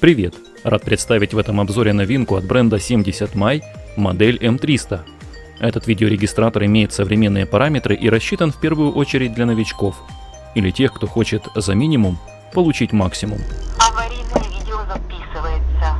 Привет! Рад представить в этом обзоре новинку от бренда 70My, модель M300. Этот видеорегистратор имеет современные параметры и рассчитан в первую очередь для новичков или тех, кто хочет за минимум получить максимум. Аварийное видео записывается.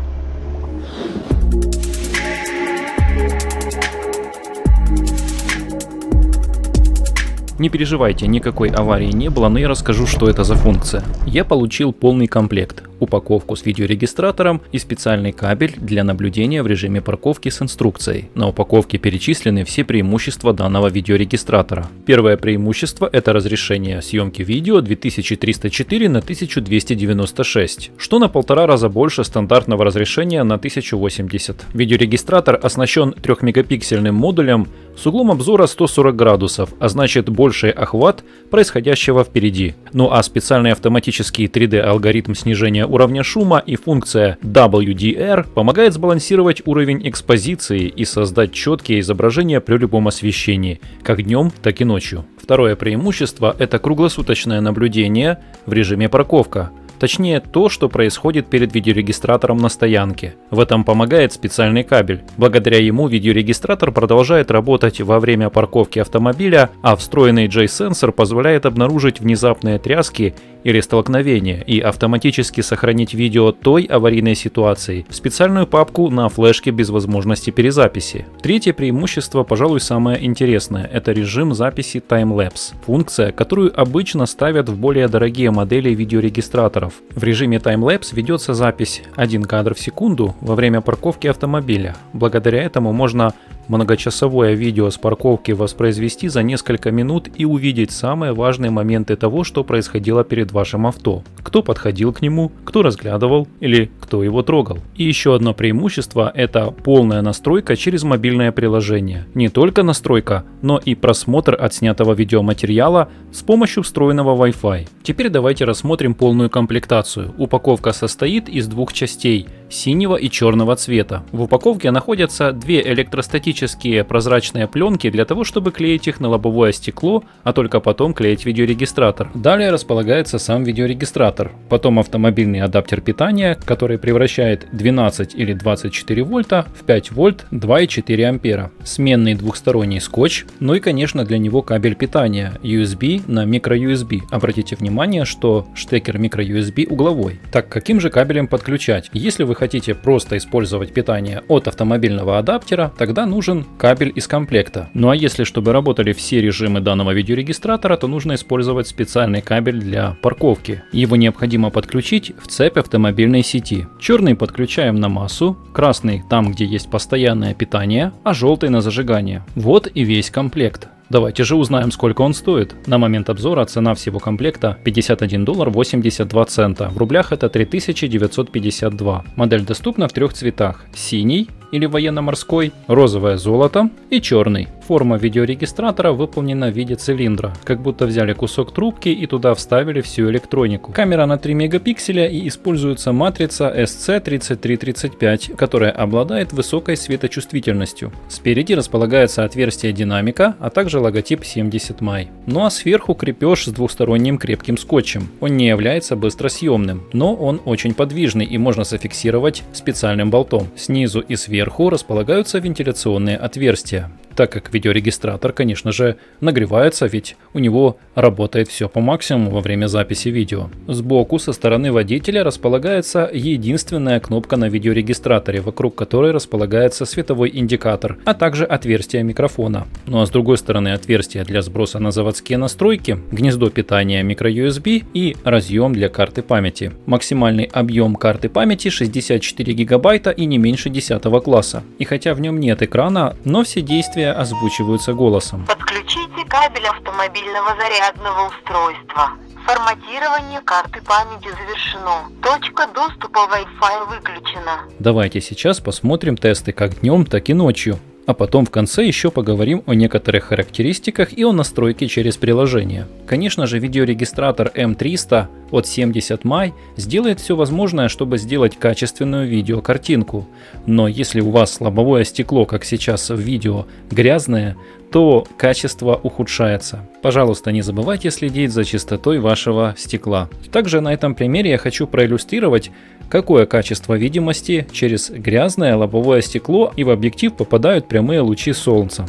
Не переживайте, никакой аварии не было, но я расскажу, что это за функция. Я получил полный комплект. Упаковку с видеорегистратором и специальный кабель для наблюдения в режиме парковки с инструкцией. На упаковке перечислены все преимущества данного видеорегистратора. Первое преимущество — это разрешение съемки видео 2304 на 1296, что на 1,5 раза больше стандартного разрешения на 1080. Видеорегистратор оснащен 3-мегапиксельным модулем с углом обзора 140 градусов, а значит больший охват происходящего впереди. Ну а специальный автоматический 3D-алгоритм снижения уровня шума и функция WDR помогает сбалансировать уровень экспозиции и создать четкие изображения при любом освещении, как днем, так и ночью. Второе преимущество — это круглосуточное наблюдение в режиме парковка. Точнее, то, что происходит перед видеорегистратором на стоянке. В этом помогает специальный кабель. Благодаря ему видеорегистратор продолжает работать во время парковки автомобиля, а встроенный J-сенсор позволяет обнаружить внезапные тряски или столкновения и автоматически сохранить видео той аварийной ситуации в специальную папку на флешке без возможности перезаписи. Третье преимущество, пожалуй, самое интересное — это режим записи Time-Lapse, функция, которую обычно ставят в более дорогие модели видеорегистраторов. В режиме Time-Lapse ведется запись 1 кадр в секунду во время парковки автомобиля. Благодаря этому можно многочасовое видео с парковки воспроизвести за несколько минут и увидеть самые важные моменты того, что происходило перед вашим авто. Кто подходил к нему, кто разглядывал или кто его трогал. И еще одно преимущество — это полная настройка через мобильное приложение. Не только настройка, но и просмотр отснятого видеоматериала с помощью встроенного Wi-Fi. Теперь давайте рассмотрим полную комплектацию. Упаковка состоит из 2 частей — синего и черного цвета. В упаковке находятся 2 электростатические прозрачные пленки для того, чтобы клеить их на лобовое стекло, а только потом клеить видеорегистратор. Далее располагается сам видеорегистратор, потом автомобильный адаптер питания, который превращает 12 или 24 вольта в 5 вольт 2,4 ампера, сменный двухсторонний скотч, ну и конечно для него кабель питания USB на microUSB. Обратите внимание, что штекер microUSB угловой. Так, каким же кабелем подключать? Если вы хотите просто использовать питание от автомобильного адаптера, тогда нужен кабель из комплекта. Ну а если чтобы работали все режимы данного видеорегистратора, то нужно использовать специальный кабель для парковки. Его необходимо подключить в цепь автомобильной сети. Черный подключаем на массу, красный там, где есть постоянное питание, а желтый на зажигание. Вот и весь комплект. Давайте же узнаем, сколько он стоит. На момент обзора цена всего комплекта $51.82. В рублях это 3952. Модель доступна в 3 цветах: синий или военно-морской, розовое золото и черный. Форма видеорегистратора выполнена в виде цилиндра, как будто взяли кусок трубки и туда вставили всю электронику. Камера на 3 мегапикселя и используется матрица SC3335, которая обладает высокой светочувствительностью. Спереди располагается отверстие динамика, а также логотип 70My. Ну а сверху крепеж с двухсторонним крепким скотчем. Он не является быстросъемным, но он очень подвижный и можно зафиксировать специальным болтом. Снизу и сверху располагаются вентиляционные отверстия, так как видеорегистратор, конечно же, нагревается, ведь у него работает все по максимуму во время записи видео. Сбоку со стороны водителя располагается единственная кнопка на видеорегистраторе, вокруг которой располагается световой индикатор, а также отверстие микрофона. Ну а с другой стороны отверстие для сброса на заводские настройки, гнездо питания microUSB и разъем для карты памяти. Максимальный объем карты памяти 64 гигабайта и не меньше 10 класса. И хотя в нем нет экрана, но все действия озвучиваются голосом. Подключите кабель автомобильного зарядного устройства. Форматирование карты памяти завершено. Точка доступа Wi-Fi выключена. Давайте сейчас посмотрим тесты как днем, так и ночью. А потом в конце еще поговорим о некоторых характеристиках и о настройке через приложение. Конечно же, видеорегистратор M300 от 70 май сделает все возможное, чтобы сделать качественную видеокартинку. Но если у вас лобовое стекло, как сейчас в видео, грязное, то качество ухудшается. Пожалуйста, не забывайте следить за чистотой вашего стекла. Также на этом примере я хочу проиллюстрировать, какое качество видимости через грязное лобовое стекло и в объектив попадают прямые лучи солнца.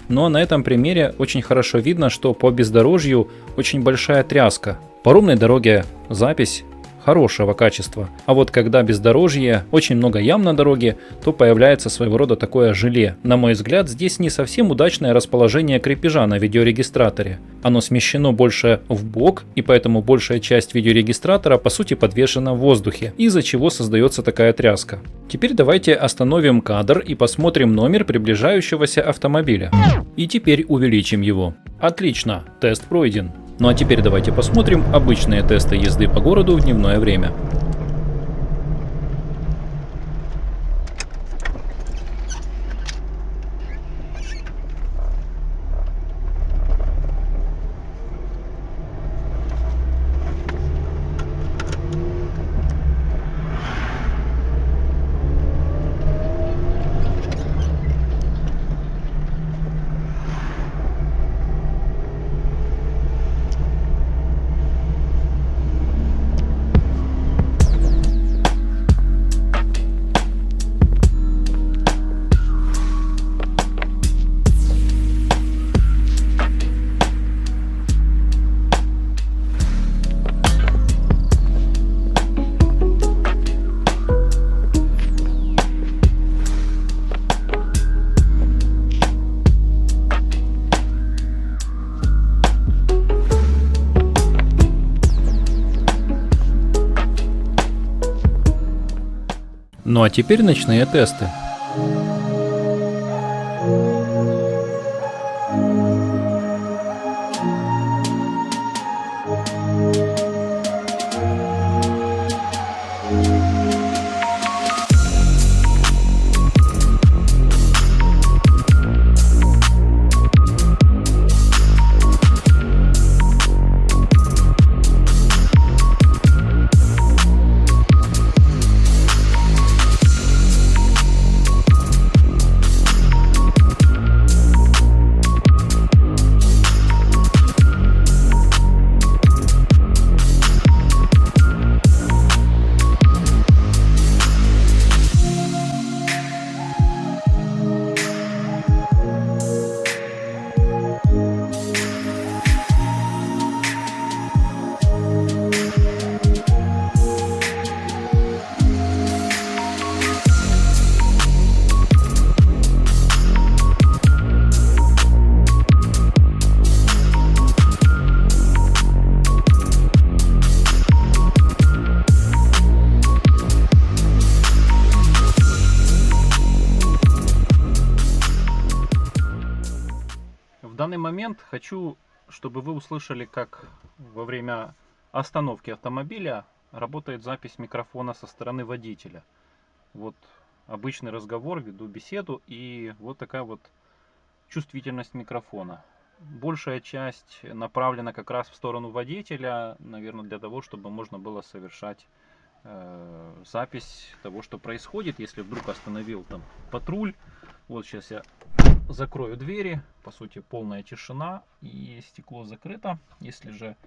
Но на этом примере очень хорошо видно, что по бездорожью очень большая тряска. По ровной дороге запись хорошего качества. А вот когда бездорожье, очень много ям на дороге, то появляется своего рода такое желе. На мой взгляд, здесь не совсем удачное расположение крепежа на видеорегистраторе. Оно смещено больше в бок, и поэтому большая часть видеорегистратора по сути подвешена в воздухе, из-за чего создается такая тряска. Теперь давайте остановим кадр и посмотрим номер приближающегося автомобиля. И теперь увеличим его. Отлично, тест пройден. Ну а теперь давайте посмотрим обычные тесты езды по городу в дневное время. Ну а теперь ночные тесты. В данный момент хочу, чтобы вы услышали, как во время остановки автомобиля работает запись микрофона со стороны водителя. Вот обычный разговор, веду беседу, и вот такая вот чувствительность микрофона. Большая часть направлена как раз в сторону водителя, наверное, для того, чтобы можно было совершать запись того, что происходит, если вдруг остановил там патруль. Вот сейчас я закрою двери, по сути полная тишина и стекло закрыто. Если же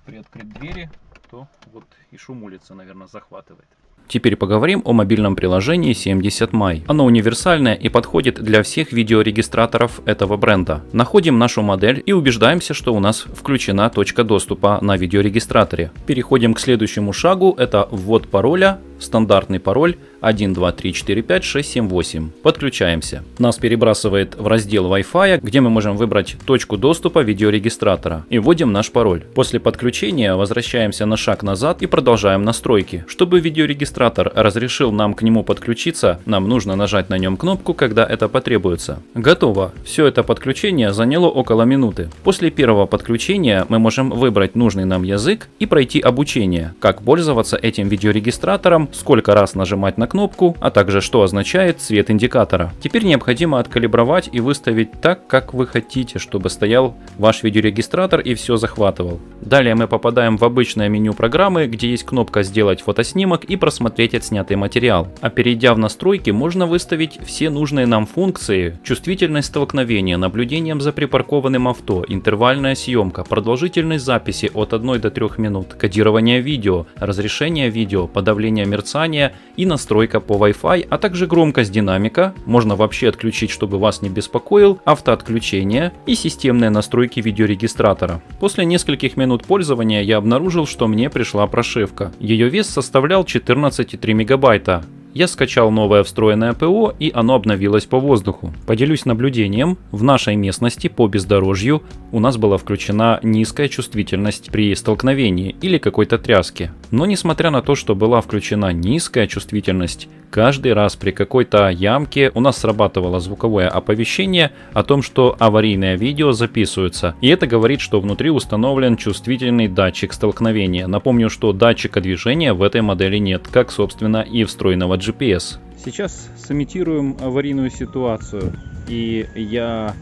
приоткрыть двери, то вот и шум улицы, наверное, захватывает. Теперь поговорим о мобильном приложении 70 май. Оно универсальное и подходит для всех видеорегистраторов этого бренда. Находим нашу модель и убеждаемся, что у нас включена точка доступа на видеорегистраторе. Переходим к следующему шагу, это ввод пароля, стандартный пароль 12345678. Подключаемся. Нас перебрасывает в раздел Wi-Fi, где мы можем выбрать точку доступа видеорегистратора и вводим наш пароль. После подключения возвращаемся на шаг назад и продолжаем настройки. Чтобы видеорегистратор разрешил нам к нему подключиться, нам нужно нажать на нем кнопку, когда это потребуется. Готово. Все это подключение заняло около минуты. После первого подключения мы можем выбрать нужный нам язык и пройти обучение, как пользоваться этим видеорегистратором регистратором, сколько раз нажимать на кнопку, а также что означает цвет индикатора. Теперь необходимо откалибровать и выставить так, как вы хотите, чтобы стоял ваш видеорегистратор и все захватывал. Далее мы попадаем в обычное меню программы, где есть кнопка «Сделать фотоснимок» и «Просмотреть отснятый материал». А перейдя в настройки, можно выставить все нужные нам функции: чувствительность столкновения, наблюдением за припаркованным авто, интервальная съемка, продолжительность записи от 1 до 3 минут, кодирование видео, разрешение видео, подавление мерцания и настройка по Wi-Fi, а также громкость динамика, можно вообще отключить, чтобы вас не беспокоил, автоотключение и системные настройки видеорегистратора. После нескольких минут пользования я обнаружил, что мне пришла прошивка. Ее вес составлял 14,3 мегабайта. Я скачал новое встроенное ПО, и оно обновилось по воздуху. Поделюсь наблюдением. В нашей местности по бездорожью у нас была включена низкая чувствительность при столкновении или какой-то тряске. Но несмотря на то, что была включена низкая чувствительность, каждый раз при какой-то ямке у нас срабатывало звуковое оповещение о том, что аварийное видео записывается. И это говорит, что внутри установлен чувствительный датчик столкновения. Напомню, что датчика движения в этой модели нет, как собственно и встроенного GPS. Сейчас сымитируем аварийную ситуацию. И я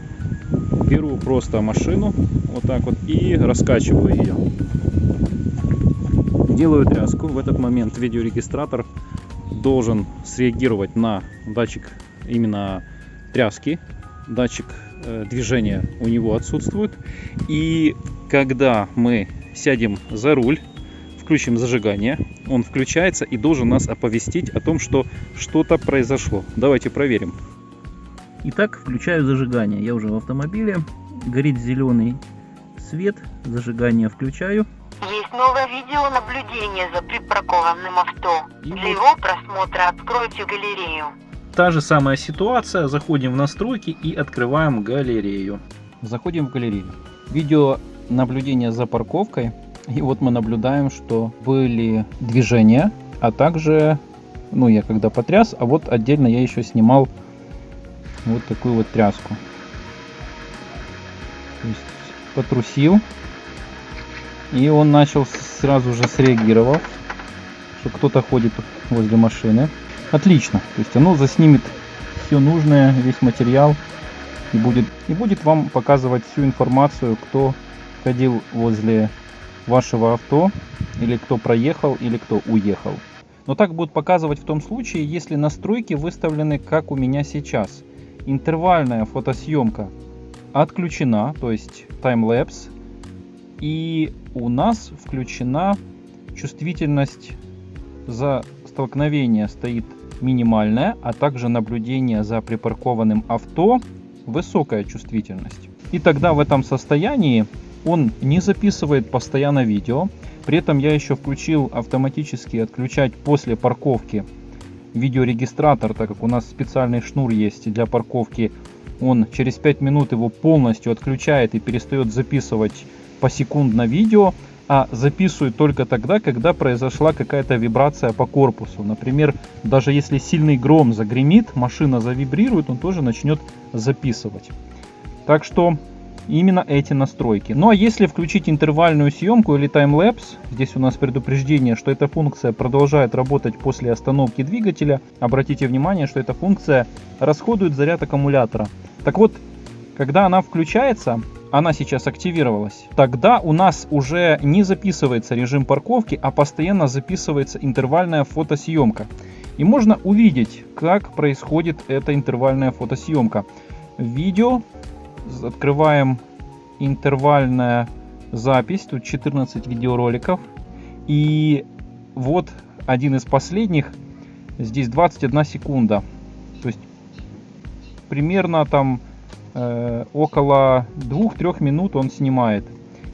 беру просто машину вот так вот и раскачиваю ее. Делаю тряску. В этот момент видеорегистратор должен среагировать на датчик именно тряски. Датчик движения у него отсутствует. И когда мы сядем за руль, включим зажигание, он включается и должен нас оповестить о том, что что-то произошло. Давайте проверим. Итак, включаю зажигание. Я уже в автомобиле. Горит зеленый свет. Зажигание включаю. Есть новое видео наблюдения за припаркованным авто. Для его просмотра откройте галерею. Та же самая ситуация. Заходим в настройки и открываем галерею. Заходим в галерею. Видео наблюдения за парковкой. И вот мы наблюдаем, что были движения, а также, я когда потряс, а вот отдельно я еще снимал вот такую вот тряску. То есть потрусил. И он начал сразу же среагировал, что кто-то ходит возле машины. Отлично. То есть оно заснимет все нужное, весь материал. И будет вам показывать всю информацию, кто ходил возле вашего авто, или кто проехал, или кто уехал. Но так будет показывать в том случае, если настройки выставлены как у меня сейчас. Интервальная фотосъемка отключена, то есть таймлэпс. И у нас включена чувствительность за столкновение стоит минимальная, а также наблюдение за припаркованным авто высокая чувствительность. И тогда в этом состоянии он не записывает постоянно видео. При этом я еще включил автоматически отключать после парковки видеорегистратор, так как у нас специальный шнур есть для парковки. Он через 5 минут его полностью отключает и перестает записывать посекундно видео, а записывает только тогда, когда произошла какая-то вибрация по корпусу. Например, даже если сильный гром загремит, машина завибрирует, он тоже начнет записывать. Так что именно эти настройки. Ну а если включить интервальную съемку или таймлэпс, здесь у нас предупреждение, что эта функция продолжает работать после остановки двигателя. Обратите внимание, что эта функция расходует заряд аккумулятора. Так вот, когда она включается, она сейчас активировалась, тогда у нас уже не записывается режим парковки, а постоянно записывается интервальная фотосъемка. И можно увидеть, как происходит эта интервальная фотосъемка. Видео. Открываем интервальная запись. Тут 14 видеороликов. И вот один из последних. Здесь 21 секунда. То есть примерно там около 2-3 минут он снимает.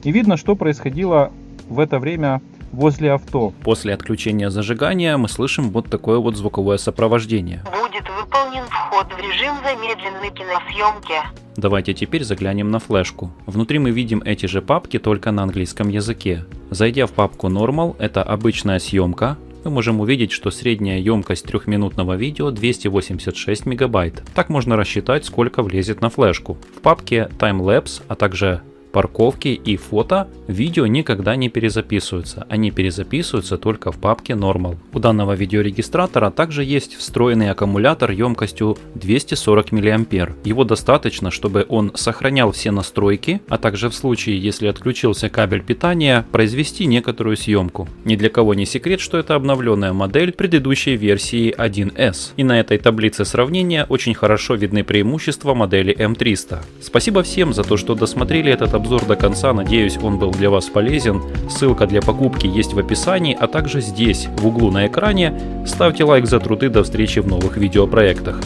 И видно, что происходило в это время возле авто. После отключения зажигания мы слышим вот такое вот звуковое сопровождение. Будет выполнен вход в режим замедленной киносъемки. Давайте теперь заглянем на флешку. Внутри мы видим эти же папки, только на английском языке. Зайдя в папку Normal, это обычная съемка, мы можем увидеть, что средняя емкость 3-минутного видео 286 мегабайт. Так можно рассчитать, сколько влезет на флешку. В папке Timelapse, а также парковки и фото, видео никогда не перезаписываются. Они перезаписываются только в папке Normal. У данного видеорегистратора также есть встроенный аккумулятор емкостью 240 мА. Его достаточно, чтобы он сохранял все настройки, а также в случае, если отключился кабель питания, произвести некоторую съемку. Ни для кого не секрет, что это обновленная модель предыдущей версии 1S. И на этой таблице сравнения очень хорошо видны преимущества модели M300. Спасибо всем за то, что досмотрели этот обзор до конца, надеюсь, он был для вас полезен. Ссылка для покупки есть в описании, а также здесь, в углу на экране. Ставьте лайк за труды, до встречи в новых видеопроектах.